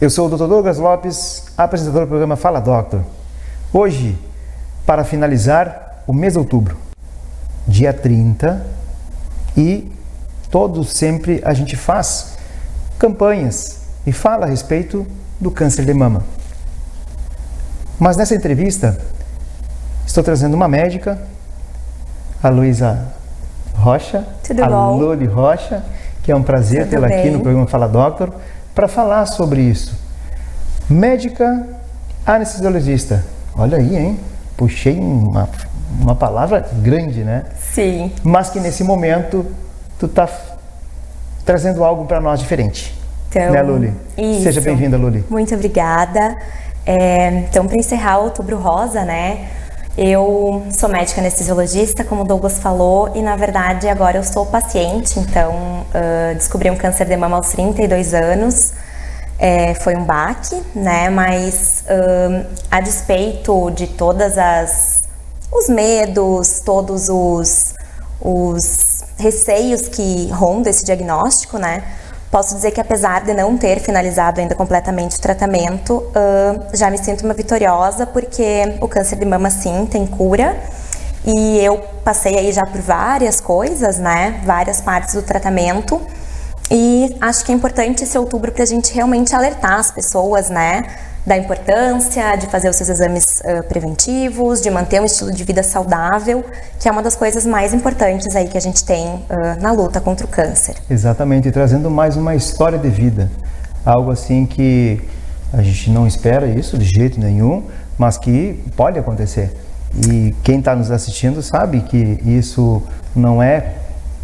Eu sou o Dr. Douglas Lopes, apresentador do programa Fala Doctor. Hoje, para finalizar o mês de outubro, dia 30, e sempre a gente faz campanhas e fala a respeito do câncer de mama. Mas nessa entrevista, estou trazendo uma médica, a Luísa Rocha, Tudo bom? Luli Rocha, que é um prazer tê-la aqui no programa Fala Doctor, para falar sobre isso. Médica anestesiologista. Olha aí, hein? Puxei uma palavra grande, né? Sim. Mas que nesse momento tu tá trazendo algo para nós diferente. Então, né, Luli? Isso. Seja bem-vinda, Luli. Muito obrigada. Então, para encerrar o Outubro Rosa, né? Eu sou médica anestesiologista, como o Douglas falou, e na verdade agora eu sou paciente, então descobri um câncer de mama aos 32 anos. Foi um baque, né? Mas a despeito de todas os medos, todos os receios que rondam esse diagnóstico, né? Posso dizer que apesar de não ter finalizado ainda completamente o tratamento, já me sinto uma vitoriosa, porque o câncer de mama sim tem cura. E eu passei aí já por várias coisas, né? Várias partes do tratamento. E acho que é importante esse outubro para a gente realmente alertar as pessoas, né? Da importância de fazer os seus exames preventivos, de manter um estilo de vida saudável, que é uma das coisas mais importantes aí que a gente tem na luta contra o câncer. Exatamente, e trazendo mais uma história de vida, algo assim que a gente não espera isso de jeito nenhum, mas que pode acontecer. E quem está nos assistindo sabe que isso não é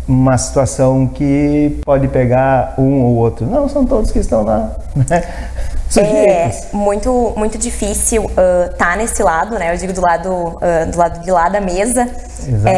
uma situação que pode pegar um ou outro. Não, são todos que estão lá, né? Sujeitos. É muito difícil tá nesse lado, né? Eu digo do lado de lá da mesa. Exato.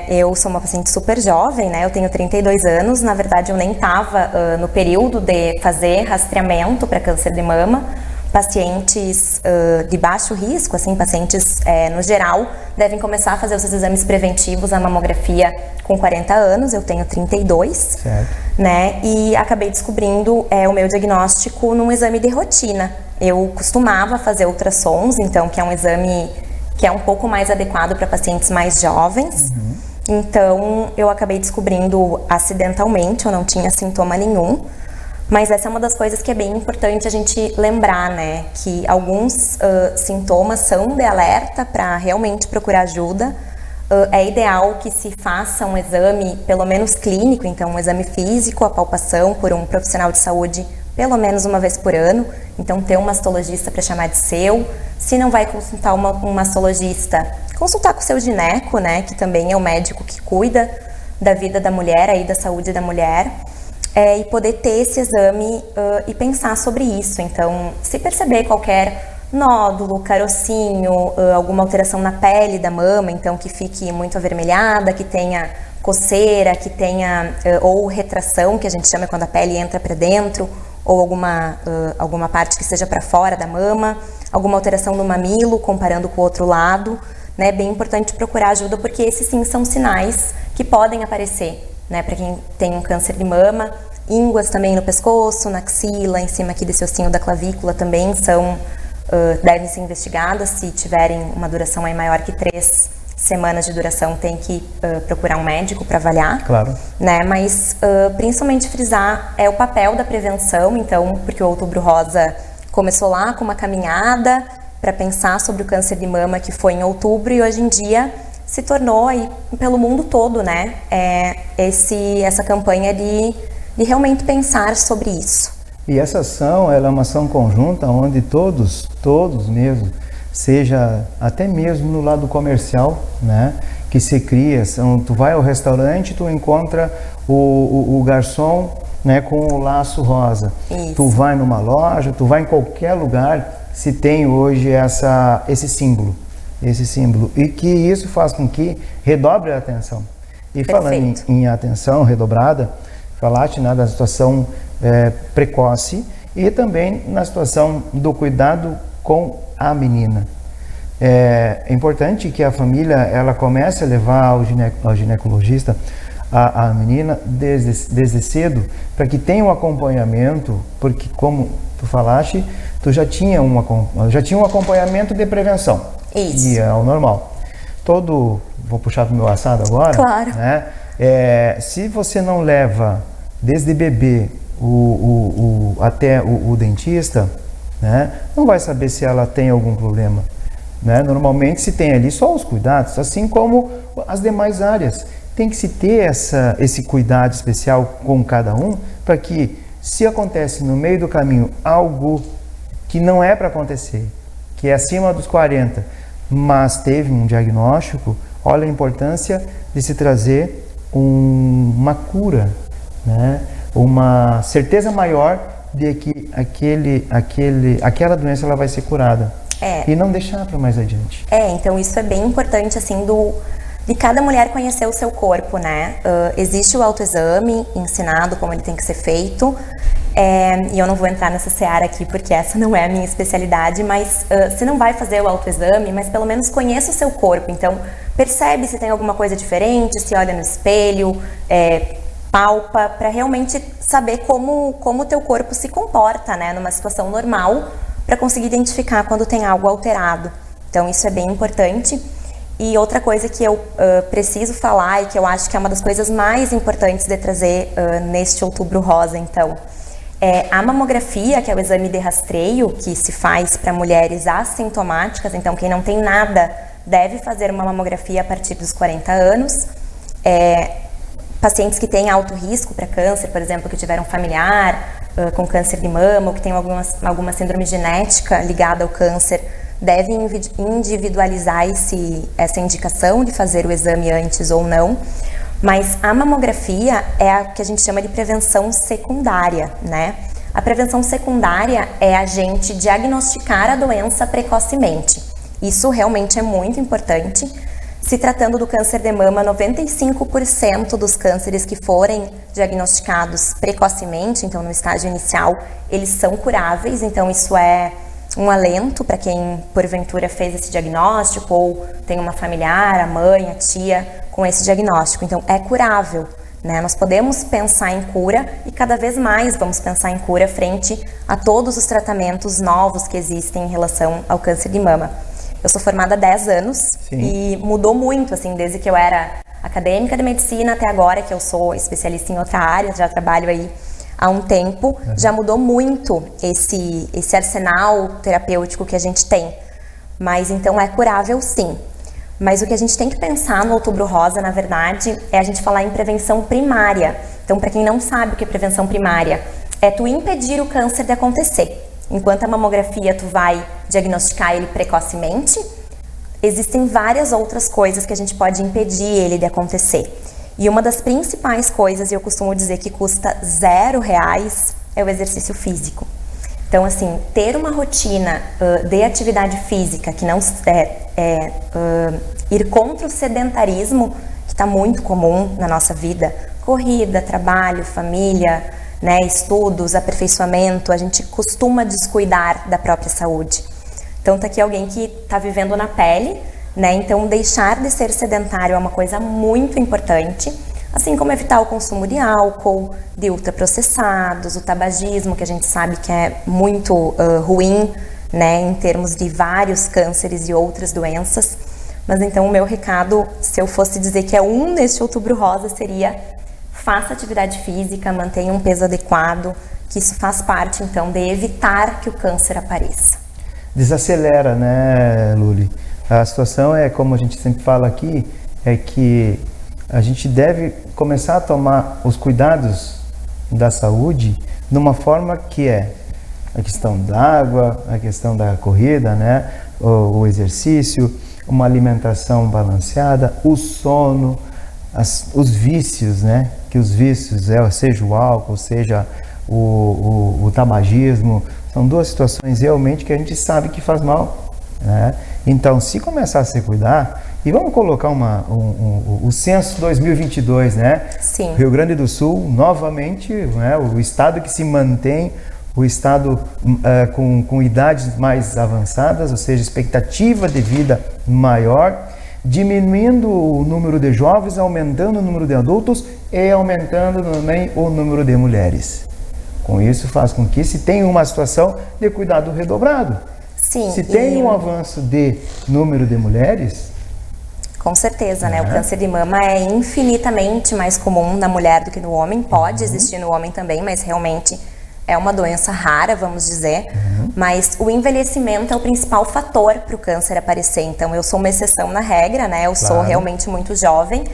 Eu sou uma paciente super jovem, né? Eu tenho 32 anos. Na verdade, eu nem estava no período de fazer rastreamento para câncer de mama. Pacientes de baixo risco, assim, pacientes no geral, devem começar a fazer os seus exames preventivos, a mamografia com 40 anos, eu tenho 32, certo, né? E acabei descobrindo o meu diagnóstico num exame de rotina. Eu costumava fazer ultrassons, então, que é um exame que é um pouco mais adequado para pacientes mais jovens. Uhum. Então, eu acabei descobrindo acidentalmente, eu não tinha sintoma nenhum. Mas essa é uma das coisas que é bem importante a gente lembrar, né? Que alguns sintomas são de alerta para realmente procurar ajuda. É ideal que se faça um exame, pelo menos clínico, então um exame físico, a palpação por um profissional de saúde, pelo menos uma vez por ano. Então ter um mastologista para chamar de seu. Se não vai consultar um mastologista, consultar com o seu gineco, né? Que também é o médico que cuida da vida da mulher, aí da saúde da mulher. E poder ter esse exame e pensar sobre isso. Então, se perceber qualquer nódulo, carocinho, alguma alteração na pele da mama, então que fique muito avermelhada, que tenha coceira, que tenha ou retração, que a gente chama quando a pele entra para dentro, ou alguma parte que esteja para fora da mama, alguma alteração no mamilo, comparando com o outro lado, né? É bem importante procurar ajuda, porque esses sim são sinais que podem aparecer, né, para quem tem um câncer de mama. Ínguas também no pescoço, na axila, em cima aqui desse ossinho da clavícula também devem ser investigadas. Se tiverem uma duração aí maior que 3 semanas de duração, tem que procurar um médico para avaliar. Claro. Né? Mas principalmente frisar o papel da prevenção, então, porque o Outubro Rosa começou lá com uma caminhada para pensar sobre o câncer de mama, que foi em outubro, e hoje em dia se tornou aí pelo mundo todo, né? Essa campanha de realmente pensar sobre isso. E essa ação, ela é uma ação conjunta onde todos mesmo, seja até mesmo no lado comercial, né? Que se cria, tu vai ao restaurante, tu encontra o garçom, né, com o laço rosa. Isso. Tu vai numa loja, tu vai em qualquer lugar, se tem hoje esse símbolo. E que isso faz com que redobre a atenção. E falando em atenção redobrada, falaste, né, da situação precoce e também na situação do cuidado com a menina. É importante que a família ela comece a levar ao ginecologista a menina desde cedo, para que tenha um acompanhamento, porque como tu falaste, tu já tinha um acompanhamento de prevenção. Isso. E é o normal. Vou puxar pro meu assado agora. Claro. Né? Se você não leva desde bebê até o dentista, né, não vai saber se ela tem algum problema. Né? Normalmente se tem ali só os cuidados, assim como as demais áreas. Tem que se ter esse cuidado especial com cada um, para que, se acontece no meio do caminho algo que não é para acontecer, que é acima dos 40, mas teve um diagnóstico, olha a importância de se trazer uma cura, né? Uma certeza maior de que aquela doença ela vai ser curada. E não deixar para mais adiante. Então isso é bem importante, assim, de cada mulher conhecer o seu corpo, né? Existe o autoexame ensinado como ele tem que ser feito, e eu não vou entrar nessa seara aqui porque essa não é a minha especialidade, mas você não vai fazer o autoexame, mas pelo menos conheça o seu corpo. Então percebe se tem alguma coisa diferente, se olha no espelho, palpa, para realmente saber como o teu corpo se comporta, né? Numa situação normal, para conseguir identificar quando tem algo alterado. Então isso é bem importante. E outra coisa que eu preciso falar e que eu acho que é uma das coisas mais importantes de trazer neste Outubro Rosa, então, é a mamografia, que é o exame de rastreio que se faz para mulheres assintomáticas. Então, quem não tem nada deve fazer uma mamografia a partir dos 40 anos. Pacientes que têm alto risco para câncer, por exemplo, que tiveram familiar com câncer de mama ou que tem alguma síndrome genética ligada ao câncer, devem individualizar essa indicação de fazer o exame antes ou não. Mas a mamografia é a que a gente chama de prevenção secundária, né? A prevenção secundária é a gente diagnosticar a doença precocemente. Isso realmente é muito importante. Se tratando do câncer de mama, 95% dos cânceres que forem diagnosticados precocemente, então no estágio inicial, eles são curáveis. Então isso é um alento para quem porventura fez esse diagnóstico ou tem uma familiar, a mãe, a tia com esse diagnóstico. Então é curável, né? Nós podemos pensar em cura e cada vez mais vamos pensar em cura frente a todos os tratamentos novos que existem em relação ao câncer de mama. Eu sou formada há 10 anos. Sim. E mudou muito, assim, desde que eu era acadêmica de medicina até agora que eu sou especialista em outra área, já trabalho aí há um tempo, já mudou muito esse arsenal terapêutico que a gente tem. Mas então é curável, sim. Mas o que a gente tem que pensar no Outubro Rosa, na verdade, é a gente falar em prevenção primária. Então, para quem não sabe o que é prevenção primária, é tu impedir o câncer de acontecer. Enquanto a mamografia tu vai diagnosticar ele precocemente, existem várias outras coisas que a gente pode impedir ele de acontecer. E uma das principais coisas, e eu costumo dizer que custa R$0, é o exercício físico. Então, assim, ter uma rotina de atividade física que não ir contra o sedentarismo, que está muito comum na nossa vida, corrida, trabalho, família, né, estudos, aperfeiçoamento, a gente costuma descuidar da própria saúde. Então, tá aqui alguém que está vivendo na pele, né? Então, deixar de ser sedentário é uma coisa muito importante, assim como evitar o consumo de álcool, de ultraprocessados, o tabagismo, que a gente sabe que é muito ruim, né, em termos de vários cânceres e outras doenças. Mas então, o meu recado, se eu fosse dizer que é neste Outubro Rosa, seria: faça atividade física, mantenha um peso adequado, que isso faz parte, então, de evitar que o câncer apareça. Desacelera, né, Luli? A situação é, como a gente sempre fala aqui, é que a gente deve começar a tomar os cuidados da saúde de uma forma que é a questão da água, a questão da corrida, né, o exercício, uma alimentação balanceada, o sono, os vícios, né, que os vícios, seja o álcool, seja o tabagismo, são duas situações realmente que a gente sabe que faz mal, né? Então, se começar a se cuidar, e vamos colocar o censo 2022, né? Sim. Rio Grande do Sul, novamente, né, o estado que se mantém, o estado com idades mais avançadas, ou seja, expectativa de vida maior, diminuindo o número de jovens, aumentando o número de adultos e aumentando também o número de mulheres. Com isso faz com que se tenha uma situação de cuidado redobrado. Sim. Se tem um avanço de número de mulheres... Com certeza, né? O câncer de mama é infinitamente mais comum na mulher do que no homem. Pode existir no homem também, mas realmente é uma doença rara, vamos dizer. Mas o envelhecimento é o principal fator para o câncer aparecer. Então, eu sou uma exceção na regra, né? Eu sou realmente muito jovem.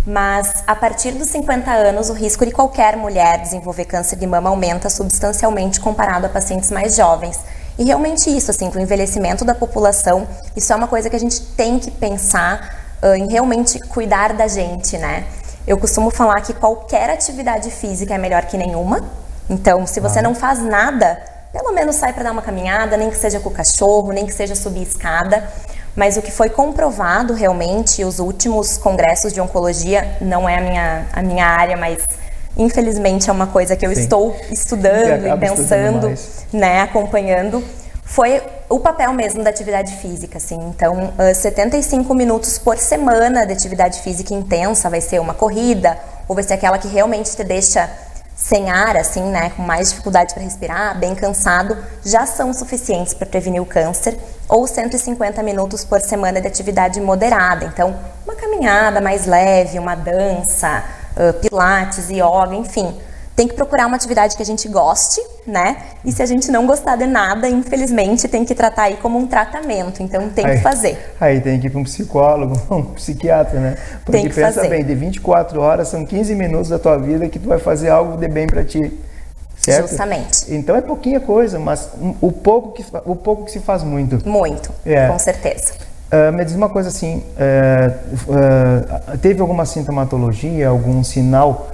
Mas a partir dos 50 anos, o risco de qualquer mulher desenvolver câncer de mama aumenta substancialmente comparado a pacientes mais jovens. E realmente isso, assim, com o envelhecimento da população, isso é uma coisa que a gente tem que pensar em realmente cuidar da gente, né? Eu costumo falar que qualquer atividade física é melhor que nenhuma. Então, se você não faz nada, pelo menos sai para dar uma caminhada, nem que seja com o cachorro, nem que seja subir escada. Mas o que foi comprovado realmente, os últimos congressos de oncologia, não é a minha área, mas infelizmente é uma coisa que eu estou estudando e pensando, né, acompanhando, foi o papel mesmo da atividade física, assim. Então, 75 minutos por semana de atividade física intensa, vai ser uma corrida, ou vai ser aquela que realmente te deixa sem ar, assim, né, com mais dificuldade para respirar, bem cansado, já são suficientes para prevenir o câncer, ou 150 minutos por semana de atividade moderada. Então, uma caminhada mais leve, uma dança, pilates, yoga, enfim. Tem que procurar uma atividade que a gente goste, né? E se a gente não gostar de nada, infelizmente, tem que tratar aí como um tratamento. Então, tem que fazer. Aí tem que ir para um psicólogo, um psiquiatra, né? Porque tem que pensa fazer. bem, de 24 horas, são 15 minutos da tua vida que tu vai fazer algo de bem para ti. Certo? Justamente. Então é pouquinha coisa, mas o pouco que se faz muito. Muito, com certeza. Me diz uma coisa assim, teve alguma sintomatologia, algum sinal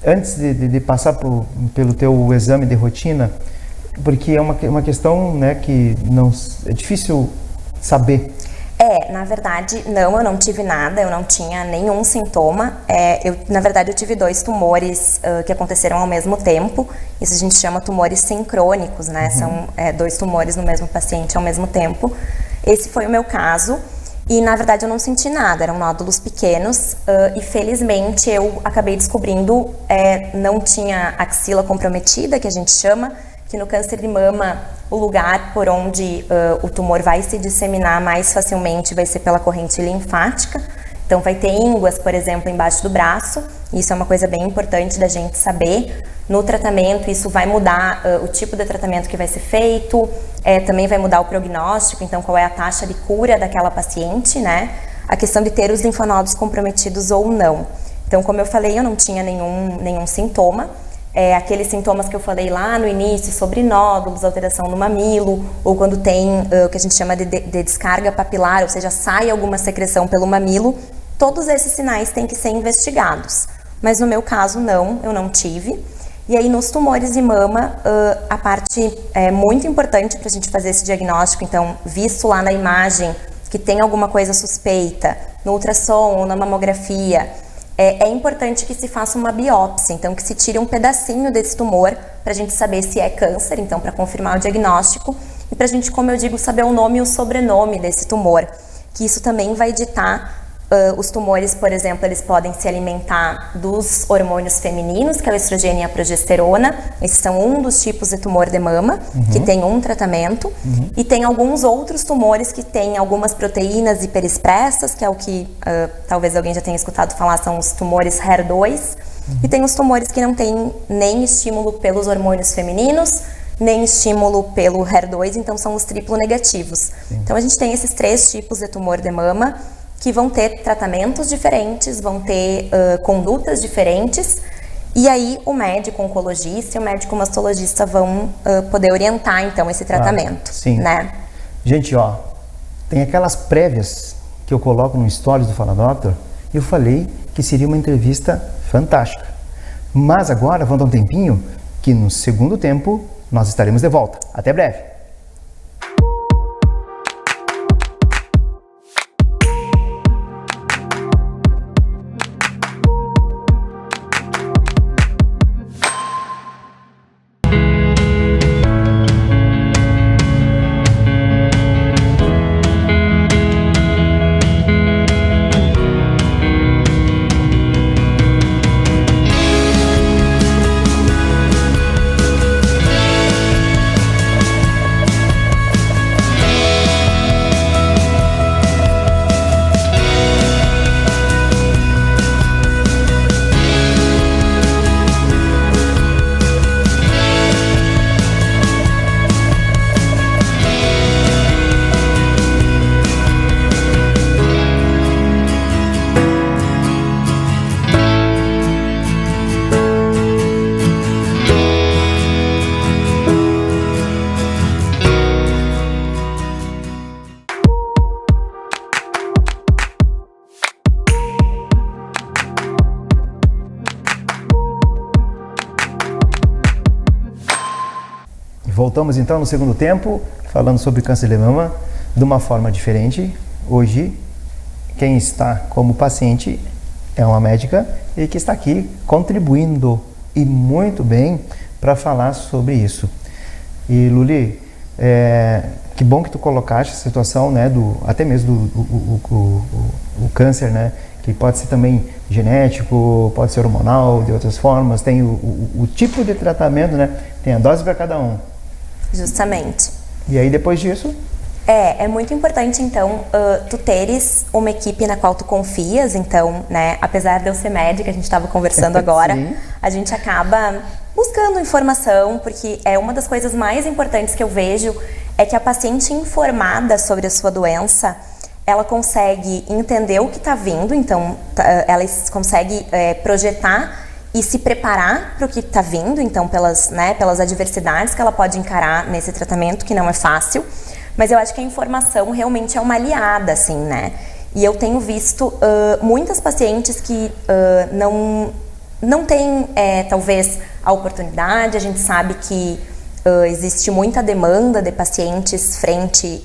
antes de passar pelo teu exame de rotina? Porque é uma questão, né, que não, é difícil saber. Na verdade, eu não tive nada, eu não tinha nenhum sintoma. Na verdade, eu tive 2 tumores que aconteceram ao mesmo tempo. Isso a gente chama tumores sincrônicos, né? São 2 tumores no mesmo paciente ao mesmo tempo. Esse foi o meu caso. E, na verdade, eu não senti nada, eram nódulos pequenos. E, felizmente, eu acabei descobrindo, não tinha axila comprometida, que a gente chama, que no câncer de mama, o lugar por onde o tumor vai se disseminar mais facilmente vai ser pela corrente linfática. Então, vai ter ínguas, por exemplo, embaixo do braço. Isso é uma coisa bem importante da gente saber. No tratamento, isso vai mudar o tipo de tratamento que vai ser feito, também vai mudar o prognóstico, então qual é a taxa de cura daquela paciente, né? A questão de ter os linfonodos comprometidos ou não. Então, como eu falei, eu não tinha nenhum sintoma. Aqueles sintomas que eu falei lá no início sobre nódulos, alteração no mamilo, ou quando tem o que a gente chama de descarga papilar, ou seja, sai alguma secreção pelo mamilo, todos esses sinais têm que ser investigados. Mas no meu caso, eu não tive. E aí, nos tumores de mama, a parte muito importante para a gente fazer esse diagnóstico, então, visto lá na imagem que tem alguma coisa suspeita, no ultrassom ou na mamografia, é importante que se faça uma biópsia, então que se tire um pedacinho desse tumor para a gente saber se é câncer, então para confirmar o diagnóstico, e para a gente, como eu digo, saber o nome e o sobrenome desse tumor, que isso também vai ditar. Os tumores, por exemplo, eles podem se alimentar dos hormônios femininos, que é o estrogênio e a progesterona. Esses são um dos tipos de tumor de mama, que tem um tratamento. E tem alguns outros tumores que têm algumas proteínas hiperexpressas, que é o que talvez alguém já tenha escutado falar, são os tumores HER2. E tem os tumores que não têm nem estímulo pelos hormônios femininos, nem estímulo pelo HER2, então são os triplo negativos. Então a gente tem esses 3 tipos de tumor de mama, que vão ter tratamentos diferentes, vão ter condutas diferentes, e aí o médico oncologista e o médico mastologista vão poder orientar, então, esse tratamento. Sim. Né? Gente, tem aquelas prévias que eu coloco no Stories do Fala Doctor, e eu falei que seria uma entrevista fantástica. Mas agora, vamos dar um tempinho, que no segundo tempo nós estaremos de volta. Até breve! Voltamos então no segundo tempo, falando sobre câncer de mama de uma forma diferente. Hoje, quem está como paciente é uma médica e que está aqui contribuindo e muito bem para falar sobre isso. E Luli, que bom que tu colocaste a situação, né, até mesmo o câncer, né, que pode ser também genético, pode ser hormonal, de outras formas, tem o tipo de tratamento, né, tem a dose para cada um. Justamente. E aí depois disso? É muito importante, então, tu teres uma equipe na qual tu confias, então, né, apesar de eu ser médica, a gente estava conversando agora, a gente acaba buscando informação, porque é uma das coisas mais importantes que eu vejo, é que a paciente informada sobre a sua doença, ela consegue entender o que está vindo, então, ela consegue projetar e se preparar para o que está vindo, então, pelas adversidades que ela pode encarar nesse tratamento, que não é fácil. Mas eu acho que a informação realmente é uma aliada, assim, né? E eu tenho visto muitas pacientes que não têm, talvez, a oportunidade. A gente sabe que existe muita demanda de pacientes frente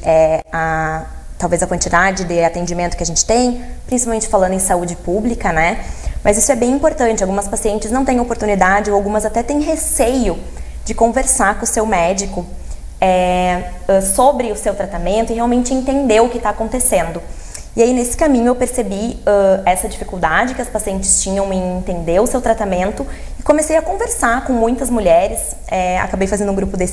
a, talvez, a quantidade de atendimento que a gente tem, principalmente falando em saúde pública, né? Mas isso é bem importante. Algumas pacientes não têm oportunidade ou algumas até têm receio de conversar com o seu médico sobre o seu tratamento e realmente entender o que está acontecendo. E aí, nesse caminho, eu percebi essa dificuldade que as pacientes tinham em entender o seu tratamento e comecei a conversar com muitas mulheres. Acabei fazendo um grupo de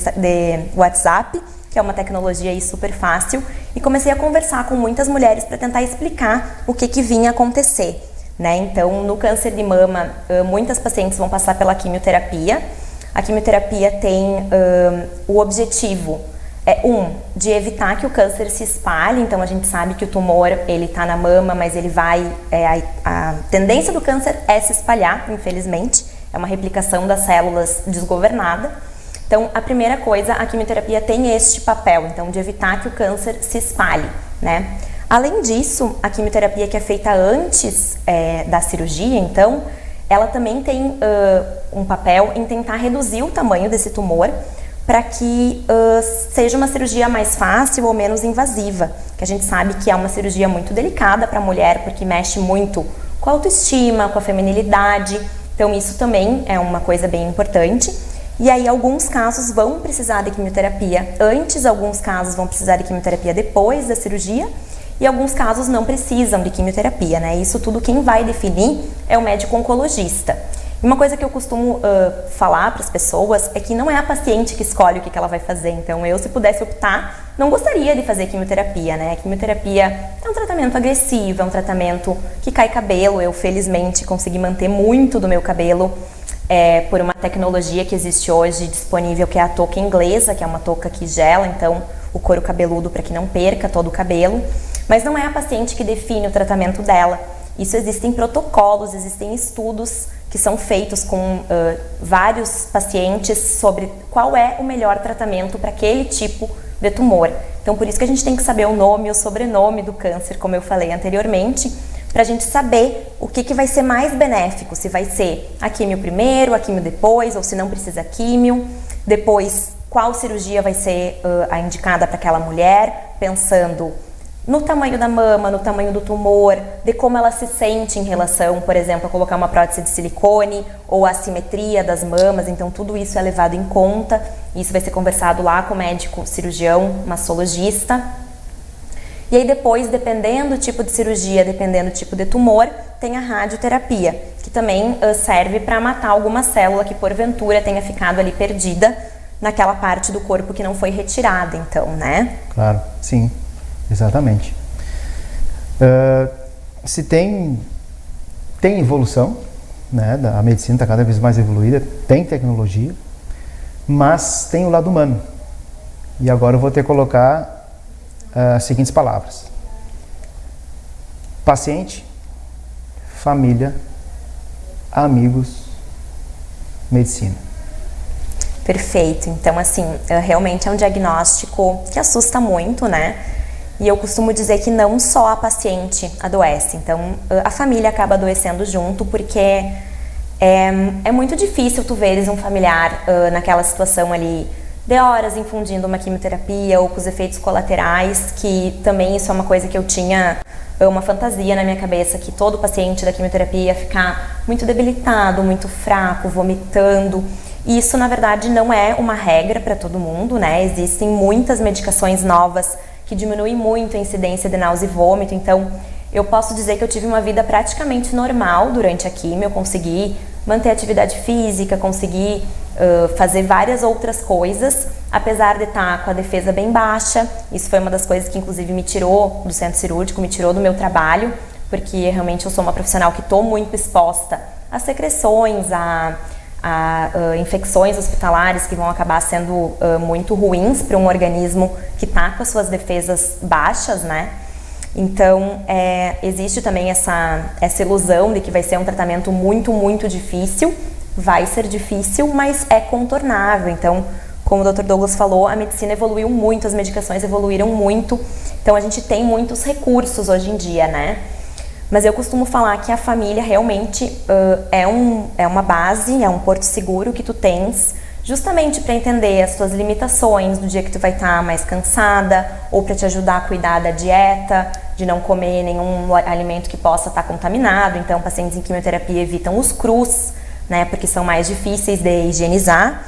WhatsApp, que é uma tecnologia aí super fácil, e comecei a conversar com muitas mulheres para tentar explicar o que vinha acontecer, né? Então, no câncer de mama, muitas pacientes vão passar pela quimioterapia. A quimioterapia tem o objetivo, de evitar que o câncer se espalhe. Então, a gente sabe que o tumor, ele está na mama, mas ele vai... a tendência do câncer é se espalhar, infelizmente. É uma replicação das células desgovernada. Então, a primeira coisa, a quimioterapia tem este papel, então, de evitar que o câncer se espalhe, né? Além disso, a quimioterapia que é feita antes da cirurgia, então... ela também tem um papel em tentar reduzir o tamanho desse tumor para que seja uma cirurgia mais fácil ou menos invasiva, que a gente sabe que é uma cirurgia muito delicada para a mulher, porque mexe muito com a autoestima, com a feminilidade, então isso também é uma coisa bem importante. E aí alguns casos vão precisar de quimioterapia antes, alguns casos vão precisar de quimioterapia depois da cirurgia, e alguns casos não precisam de quimioterapia, né? Isso tudo quem vai definir é o médico oncologista. E uma coisa que eu costumo falar para as pessoas é que não é a paciente que escolhe o que ela vai fazer. Então, eu, se pudesse optar, não gostaria de fazer quimioterapia, né? A quimioterapia é um tratamento agressivo, é um tratamento que cai cabelo. Eu, felizmente, consegui manter muito do meu cabelo por uma tecnologia que existe hoje disponível, que é a touca inglesa, que é uma touca que gela, então, o couro cabeludo para que não perca todo o cabelo. Mas não é a paciente que define o tratamento dela. Isso existem protocolos, existem estudos que são feitos com vários pacientes sobre qual é o melhor tratamento para aquele tipo de tumor. Então, por isso que a gente tem que saber o nome e o sobrenome do câncer, como eu falei anteriormente, para a gente saber o que vai ser mais benéfico, se vai ser a químio primeiro, a químio depois, ou se não precisa químio. Depois, qual cirurgia vai ser a indicada para aquela mulher, pensando no tamanho da mama, no tamanho do tumor, de como ela se sente em relação, por exemplo, a colocar uma prótese de silicone ou a assimetria das mamas. Então, tudo isso é levado em conta. Isso vai ser conversado lá com o médico cirurgião, mastologista. E aí depois, dependendo do tipo de cirurgia, dependendo do tipo de tumor, tem a radioterapia, que também serve para matar alguma célula que porventura tenha ficado ali perdida naquela parte do corpo que não foi retirada, então, né? Claro, sim. Exatamente. Se tem evolução, né? A medicina está cada vez mais evoluída, tem tecnologia, mas tem o lado humano. E agora eu vou ter que colocar as seguintes palavras: paciente, família, amigos, medicina. Perfeito. Então, assim, realmente é um diagnóstico que assusta muito, né? E eu costumo dizer que não só a paciente adoece, então a família acaba adoecendo junto, porque é muito difícil tu veres um familiar naquela situação ali de horas infundindo uma quimioterapia ou com os efeitos colaterais, que também isso é uma coisa que eu tinha uma fantasia na minha cabeça, que todo paciente da quimioterapia ia ficar muito debilitado, muito fraco, vomitando. E isso, na verdade, não é uma regra para todo mundo, né? Existem muitas medicações novas que diminuem muito a incidência de náusea e vômito, então eu posso dizer que eu tive uma vida praticamente normal durante a quimio, eu consegui manter atividade física, consegui fazer várias outras coisas, apesar de estar com a defesa bem baixa. Isso foi uma das coisas que inclusive me tirou do centro cirúrgico, me tirou do meu trabalho, porque realmente eu sou uma profissional que estou muito exposta a secreções, a infecções hospitalares que vão acabar sendo muito ruins para um organismo que está com as suas defesas baixas, né? Então, existe também essa ilusão de que vai ser um tratamento muito, muito difícil. Vai ser difícil, mas é contornável. Então, como o Dr. Douglas falou, a medicina evoluiu muito, as medicações evoluíram muito. Então, a gente tem muitos recursos hoje em dia, né? Mas eu costumo falar que a família realmente é uma base, é um porto seguro que tu tens, justamente para entender as tuas limitações no dia que tu vai estar mais cansada, ou para te ajudar a cuidar da dieta, de não comer nenhum alimento que possa estar contaminado. Então, pacientes em quimioterapia evitam os crus, né, porque são mais difíceis de higienizar.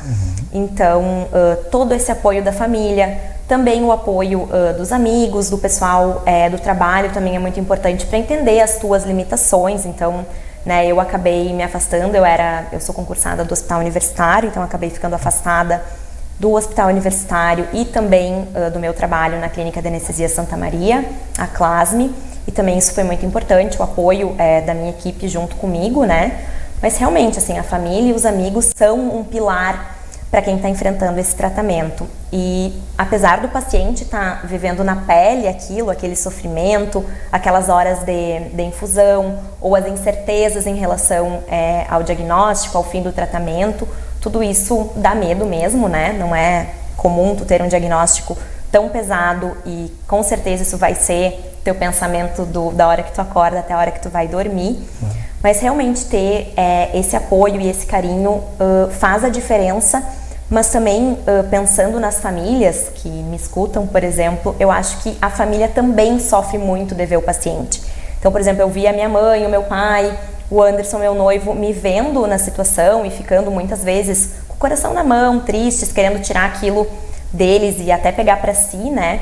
Então, todo esse apoio da família, também o apoio dos amigos, do pessoal do trabalho também é muito importante para entender as tuas limitações. Então, né, eu acabei me afastando, eu sou concursada do hospital universitário, então acabei ficando afastada do hospital universitário e também do meu trabalho na Clínica de Anestesia Santa Maria, a CLASME, e também isso foi muito importante, o apoio da minha equipe junto comigo, né? Mas realmente, assim, a família e os amigos são um pilar para quem está enfrentando esse tratamento. E apesar do paciente estar vivendo na pele aquele sofrimento, aquelas horas de infusão, ou as incertezas em relação ao diagnóstico, ao fim do tratamento, tudo isso dá medo mesmo, né? Não é comum tu ter um diagnóstico tão pesado e com certeza isso vai ser teu pensamento da hora que tu acorda até a hora que tu vai dormir. Mas realmente ter esse apoio e esse carinho faz a diferença. Mas também, pensando nas famílias que me escutam, por exemplo, eu acho que a família também sofre muito de ver o paciente. Então, por exemplo, eu vi a minha mãe, o meu pai, o Anderson, meu noivo, me vendo na situação e ficando muitas vezes com o coração na mão, tristes, querendo tirar aquilo deles e até pegar para si, né?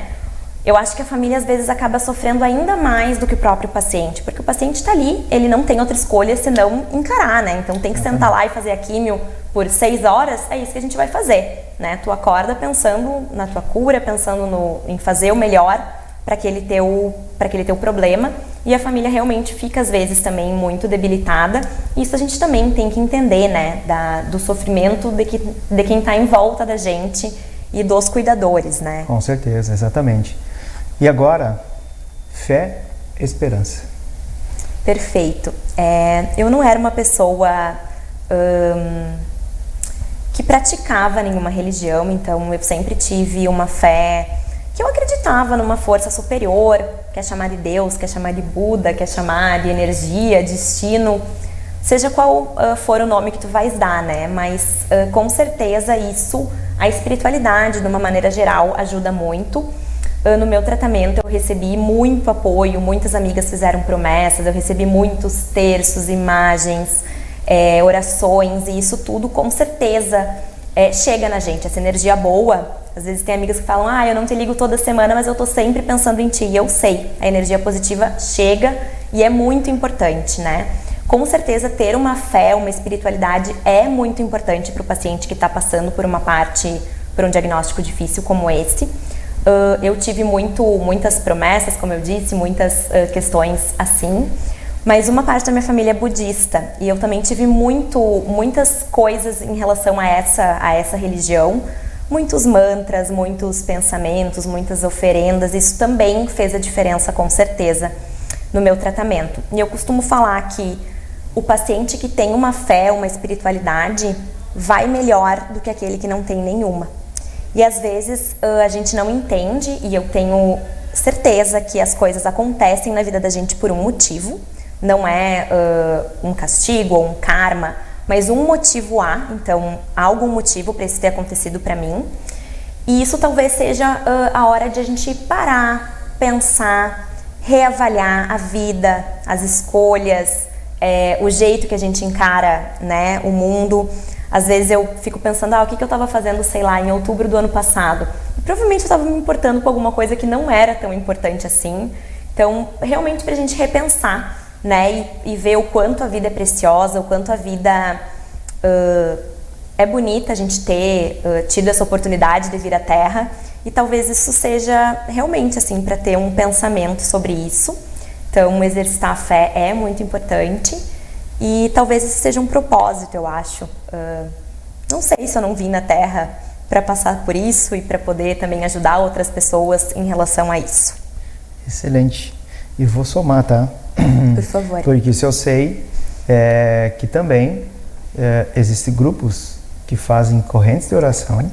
Eu acho que a família às vezes acaba sofrendo ainda mais do que o próprio paciente, porque o paciente está ali, ele não tem outra escolha senão encarar, né? Então tem que sentar lá e fazer a químio por 6 horas, é isso que a gente vai fazer, né? Tu acorda pensando na tua cura, pensando em fazer o melhor para aquele teu problema, e a família realmente fica às vezes também muito debilitada. Isso a gente também tem que entender, né? Do sofrimento de quem está em volta da gente e dos cuidadores, né? Com certeza, exatamente. E agora, fé, esperança. Perfeito. Eu não era uma pessoa que praticava nenhuma religião, então eu sempre tive uma fé que eu acreditava numa força superior, quer chamar de Deus, quer chamar de Buda, quer chamar de energia, destino, seja qual for o nome que tu vais dar, né? Mas com certeza a espiritualidade, de uma maneira geral, ajuda muito. No meu tratamento eu recebi muito apoio, muitas amigas fizeram promessas, eu recebi muitos terços, imagens, orações, e isso tudo com certeza chega na gente, essa energia boa. Às vezes tem amigas que falam, eu não te ligo toda semana, mas eu tô sempre pensando em ti, e eu sei, a energia positiva chega e é muito importante, né? Com certeza ter uma fé, uma espiritualidade é muito importante para o paciente que está passando por um diagnóstico difícil como esse. Eu tive muitas promessas, como eu disse, muitas questões assim, mas uma parte da minha família é budista e eu também tive muitas coisas em relação a essa religião, muitos mantras, muitos pensamentos, muitas oferendas. Isso também fez a diferença, com certeza, no meu tratamento. E eu costumo falar que o paciente que tem uma fé, uma espiritualidade, vai melhor do que aquele que não tem nenhuma. E às vezes a gente não entende, e eu tenho certeza que as coisas acontecem na vida da gente por um motivo. Não é um castigo ou um karma, mas um motivo há. Então, há algum motivo para isso ter acontecido para mim. E isso talvez seja a hora de a gente parar, pensar, reavaliar a vida, as escolhas, o jeito que a gente encara, né, o mundo. Às vezes eu fico pensando, o que eu estava fazendo, sei lá, em outubro do ano passado. E provavelmente eu estava me importando com alguma coisa que não era tão importante assim. Então, realmente pra gente repensar, né, e ver o quanto a vida é preciosa, o quanto a vida é bonita a gente ter tido essa oportunidade de vir à Terra. E talvez isso seja realmente assim, para ter um pensamento sobre isso. Então, exercitar a fé é muito importante. E talvez esse seja um propósito, eu acho. Não sei se eu não vim na Terra para passar por isso e para poder também ajudar outras pessoas em relação a isso. Excelente. E vou somar, tá? Por favor. Porque isso eu sei que também existem grupos que fazem correntes de oração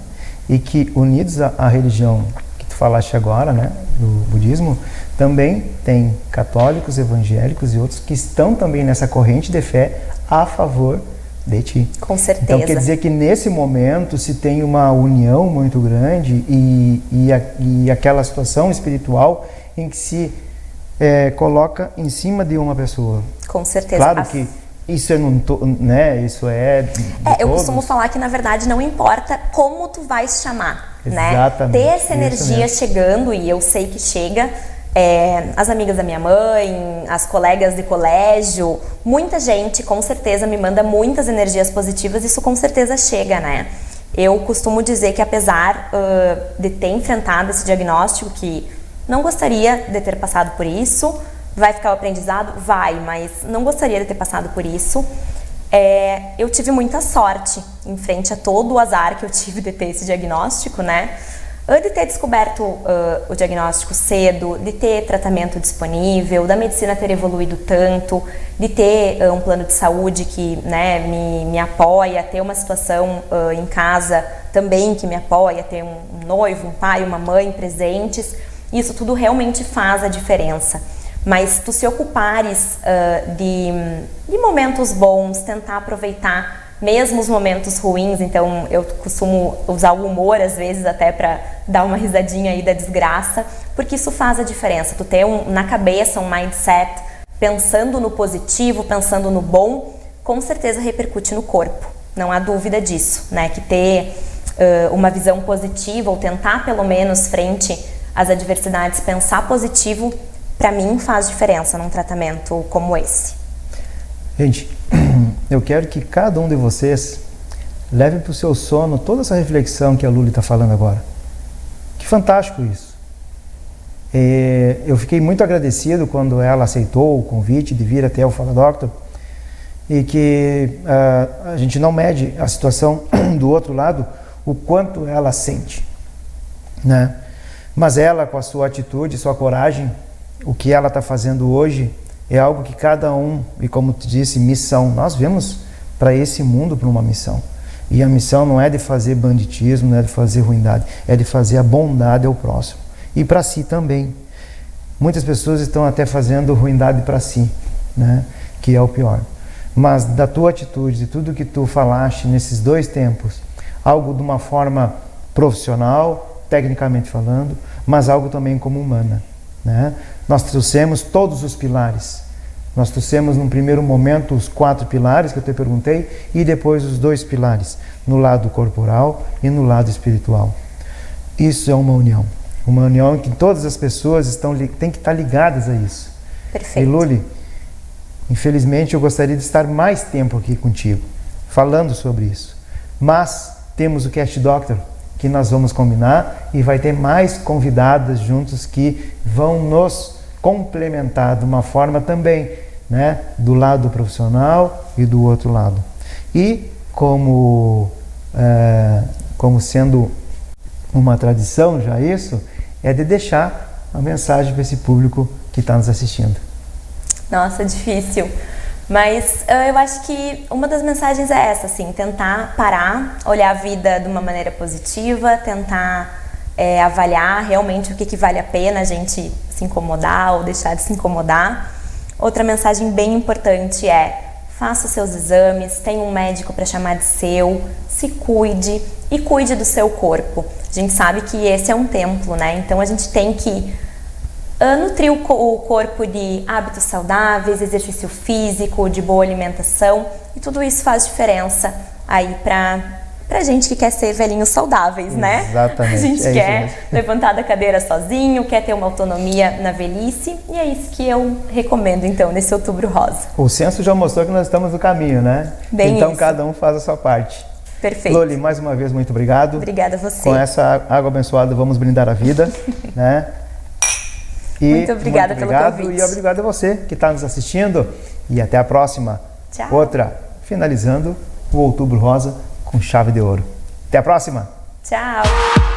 e que, unidos à religião que tu falaste agora, né, do budismo, também tem católicos, evangélicos e outros que estão também nessa corrente de fé a favor de ti. Com certeza. Então quer dizer que nesse momento se tem uma união muito grande e aquela situação espiritual em que se coloca em cima de uma pessoa. Com certeza. Claro que isso né? Isso eu costumo falar que na verdade não importa como tu vais chamar, exatamente, né? Ter essa energia chegando, e eu sei que chega. As amigas da minha mãe, as colegas de colégio, muita gente com certeza me manda muitas energias positivas. Isso com certeza chega, né? Eu costumo dizer que apesar de ter enfrentado esse diagnóstico, que não gostaria de ter passado por isso, vai ficar o aprendizado? Vai, mas não gostaria de ter passado por isso. Eu tive muita sorte em frente a todo o azar que eu tive de ter esse diagnóstico, né? De ter descoberto o diagnóstico cedo, de ter tratamento disponível, da medicina ter evoluído tanto, de ter um plano de saúde que, né, me apoia, ter uma situação em casa também que me apoia, ter um noivo, um pai, uma mãe presentes. Isso tudo realmente faz a diferença. Mas tu se ocupares de momentos bons, tentar aproveitar mesmo os momentos ruins. Então eu costumo usar o humor às vezes até para dar uma risadinha aí da desgraça, porque isso faz a diferença. Tu ter na cabeça um mindset pensando no positivo, pensando no bom, com certeza repercute no corpo, não há dúvida disso, né? Que ter uma visão positiva ou tentar pelo menos frente às adversidades pensar positivo, para mim faz diferença num tratamento como esse. Gente, eu quero que cada um de vocês leve para o seu sono toda essa reflexão que a Luli está falando agora. Que fantástico isso. Eu fiquei muito agradecido quando ela aceitou o convite de vir até o Fala Doctor, e que a gente não mede a situação do outro lado, o quanto ela sente, né? Mas ela, com a sua atitude, sua coragem, o que ela está fazendo hoje é algo que cada um, e como tu disse, missão. Nós vemos para esse mundo para uma missão. E a missão não é de fazer banditismo, não é de fazer ruindade, é de fazer a bondade ao próximo. E para si também. Muitas pessoas estão até fazendo ruindade para si, né? Que é o pior. Mas da tua atitude, de tudo que tu falaste nesses dois tempos, algo de uma forma profissional, tecnicamente falando, mas algo também como humana, né? Nós trouxemos todos os pilares. Nós trouxemos num primeiro momento os 4 pilares que eu te perguntei e depois os 2 pilares, no lado corporal e no lado espiritual. Isso é uma união em que todas as pessoas têm que estar ligadas a isso. Perfeito. E Luli, infelizmente eu gostaria de estar mais tempo aqui contigo, falando sobre isso. Mas temos o Cast Doctor, que nós vamos combinar, e vai ter mais convidadas juntos que vão nos complementar de uma forma também, né, do lado profissional e do outro lado. E como sendo uma tradição já isso, é de deixar a mensagem para esse público que está nos assistindo. Nossa, difícil. Mas eu acho que uma das mensagens é essa, assim, tentar parar, olhar a vida de uma maneira positiva, tentar avaliar realmente o que vale a pena a gente se incomodar ou deixar de se incomodar. Outra mensagem bem importante é: faça os seus exames, tenha um médico para chamar de seu, se cuide e cuide do seu corpo. A gente sabe que esse é um templo, né? Então a gente tem que nutrir o corpo de hábitos saudáveis, exercício físico, de boa alimentação, e tudo isso faz diferença aí pra gente que quer ser velhinhos saudáveis, né? Exatamente. A gente quer levantar da cadeira sozinho, quer ter uma autonomia na velhice, e é isso que eu recomendo, então, nesse Outubro Rosa. O censo já mostrou que nós estamos no caminho, né? Bem então, isso. cada um faz a sua parte. Perfeito. Loli, mais uma vez, muito obrigado. Obrigada a você. Com essa água abençoada, vamos brindar a vida, né? E muito obrigada pelo convite. E obrigado a você que está nos assistindo. E até a próxima. Tchau. Outra, finalizando o Outubro Rosa com chave de ouro. Até a próxima. Tchau.